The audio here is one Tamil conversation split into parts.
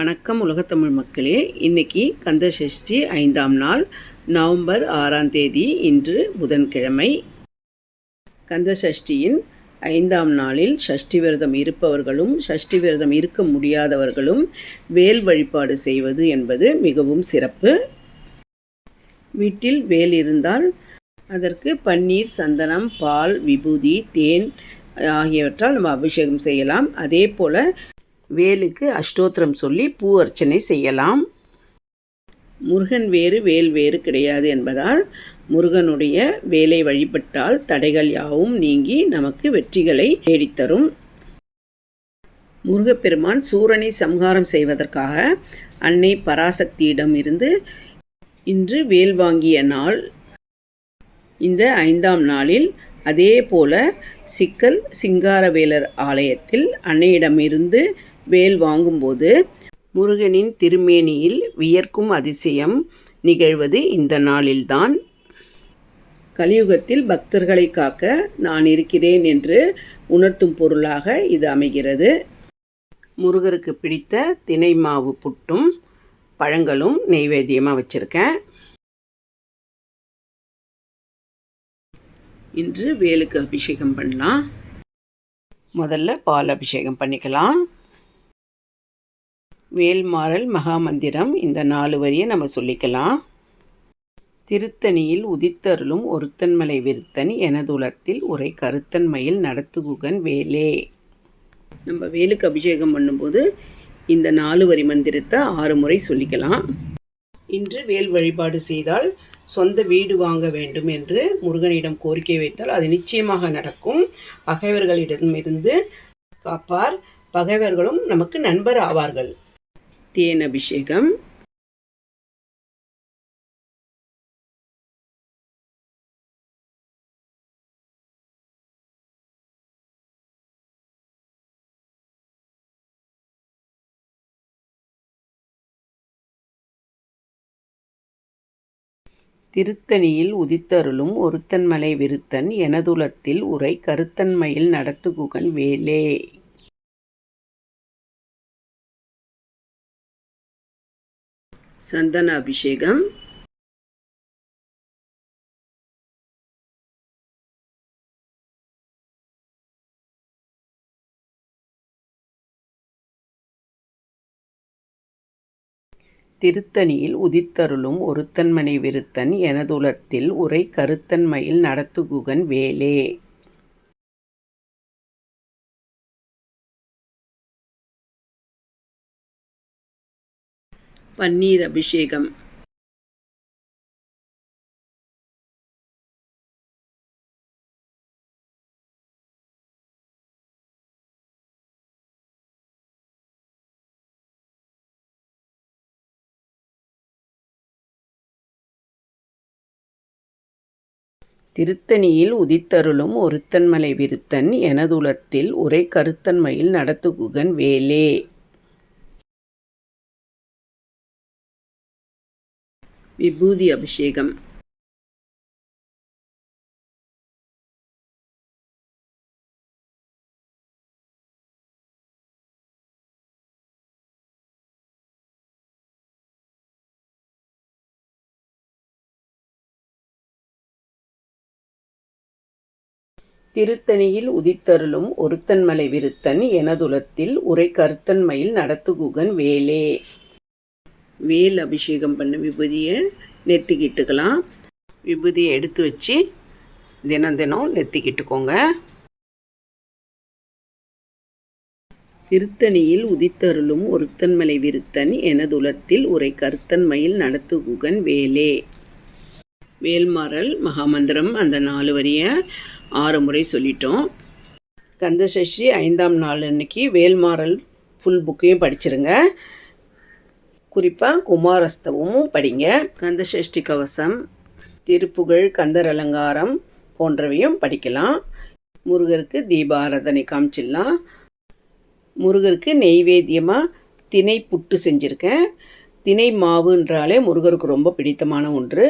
வணக்கம் உலகத்தமிழ் மக்களே. இன்றைக்கி கந்த சஷ்டி 5ஆம் நாள், நவம்பர் 6ஆம் தேதி. இன்று புதன்கிழமை. கந்த சஷ்டியின் 5ஆம் நாளில் சஷ்டி விரதம் இருப்பவர்களும் சஷ்டி விரதம் இருக்க முடியாதவர்களும் வேல் வழிபாடு செய்வது என்பது மிகவும் சிறப்பு. வீட்டில் வேல் இருந்தால் அதற்கு பன்னீர், சந்தனம், பால், விபூதி, தேன் ஆகியவற்றால் நம்ம அபிஷேகம் செய்யலாம். அதே போல் வேலுக்கு அஷ்டோத்திரம் சொல்லி பூ அர்ச்சனை செய்யலாம். முருகன் வேறு வேல் வேறு கிடையாது என்பதால் முருகனுடைய வேலை வழிபட்டால் தடைகள் யாவும் நீங்கி நமக்கு வெற்றிகளை தேடித்தரும். முருகப்பெருமான் சூரனை சம்ஹாரம் செய்வதற்காக அன்னை பராசக்தியிடம் இருந்து இன்று வேல் வாங்கிய நாள். இந்த 5ஆம் நாளில் அதே போல சிக்கல் சிங்காரவேலர் ஆலயத்தில் அன்னையிடமிருந்து வேல் வாங்கும்போது முருகனின் திருமேனியில் வியர்க்கும் அதிசயம் நிகழ்வது இந்த நாளில்தான். கலியுகத்தில் பக்தர்களை காக்க நான் இருக்கிறேன் என்று உணர்த்தும் பொருளாக இது அமைகிறது. முருகருக்கு பிடித்த தினை மாவு புட்டும் பழங்களும் நெய்வேத்தியமாக வச்சுருக்கேன். இன்று வேலுக்கு அபிஷேகம் பண்ணலாம். முதல்ல பால் அபிஷேகம் பண்ணிக்கலாம். வேல்மாறல் மகாமந்திரம் இந்த 4 வரியை நம்ம சொல்லிக்கலாம். திருத்தணியில் உதித்தருளும் ஒருத்தன்மலை விருத்தன் எனதுலத்தில் உரை கருத்தன்மையில் நடத்துகுகன் வேலே. நம்ம வேலுக்கு அபிஷேகம் பண்ணும்போது இந்த 4 வரி மந்திரத்தை 6 முறை சொல்லிக்கலாம். இன்று வேல் வழிபாடு செய்தால் சொந்த வீடு வாங்க வேண்டும் என்று முருகனிடம் கோரிக்கை வைத்தால் அது நிச்சயமாக நடக்கும். பகைவர்களிடமிருந்து காப்பார், பகைவர்களும் நமக்கு நண்பர் ஆவார்கள். தேன் அபிஷேகம். திருத்தணியில் உதித்தருளும் ஒருத்தன்மலை விருத்தன் எனதுலத்தில் உரை கருத்தன்மையில் நடத்துகுகன் வேலே. சந்தன அபிஷேகம். திருத்தணியில் உதித்தருளும் ஒருத்தன்மனை விருத்தன் எனதுலத்தில் உரை கருத்தன்மையில் நடத்துகுகன் வேலே. பன்னீர் அபிஷேகம். திருத்தணியில் உதித்தருளும் ஒருத்தன்மலை விருத்தன் எனதுலத்தில் உரை கருத்தன்மையில் நடத்துகுகன் வேலே. விபூதி அபிஷேகம். திருத்தணியில் உதித்தருளும் ஒருத்தன்மலை விருத்தன் எனதுலத்தில் உரை கருத்தன்மையில் நடத்துகுகன் வேலே. வேல் அபிஷேகம் பண்ண விபூதியை நெத்திக்கிட்டுக்கலாம். விபூதியை எடுத்து வச்சு தினம் நெத்திக்கிட்டுக்கோங்க. திருத்தணியில் உதித்தருளும் ஒருத்தன்மலை விருத்தன் எனதுலத்தில் உரை கருத்தன்மையில் நடத்துகுகன் வேலே. வேல்மாறல் மகாமந்திரம் அந்த 4 வரியை 6 முறை சொல்லிட்டோம். கந்த சஷ்டி 5ஆம் நாள் அன்னைக்கு வேல்மாறல் ஃபுல் புக்கையும் படிச்சிருங்க. குறிப்பாக குமாரஸ்தவமும் படிங்க. கந்த சஷ்டி கவசம், திருப்புகழ், கந்தர் அலங்காரம் போன்றவையும் படிக்கலாம். முருகருக்கு தீபாராதனை காமிச்சிடலாம். முருகருக்கு நெய்வேத்தியமாக தினை புட்டு செஞ்சுருக்கேன். தினை மாவுன்றாலே முருகருக்கு ரொம்ப பிடித்தமான ஒன்று.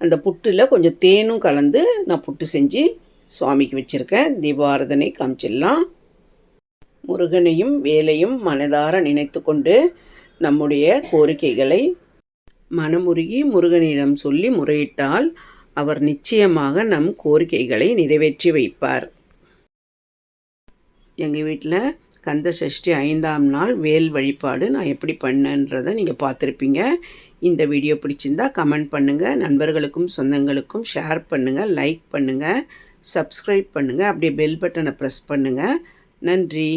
அந்த புட்டில் கொஞ்சம் தேனும் கலந்து நான் புட்டு செஞ்சு சுவாமிக்கு வச்சுருக்கேன். தீபாராதனை காமிச்சிடலாம். முருகனையும் வேலையும் மனதார நினைத்து கொண்டு நம்முடைய கோரிக்கைகளை மனமுருகி முருகனிடம் சொல்லி முறையிட்டால் அவர் நிச்சயமாக நம் கோரிக்கைகளை நிறைவேற்றி வைப்பார். எங்கள் வீட்டில் கந்த சஷ்டி 5ஆம் நாள் வேல் வழிபாடு நான் எப்படி பண்ணேன்றதை நீங்கள் பார்த்துருப்பீங்க. இந்த வீடியோ பிடிச்சிருந்தா கமெண்ட் பண்ணுங்கள், நண்பர்களுக்கும் சொந்தங்களுக்கும் ஷேர் பண்ணுங்கள், லைக் பண்ணுங்கள், சப்ஸ்கிரைப் பண்ணுங்கள், அப்படியே பெல் பட்டனை ப்ரெஸ் பண்ணுங்கள். நன்றி.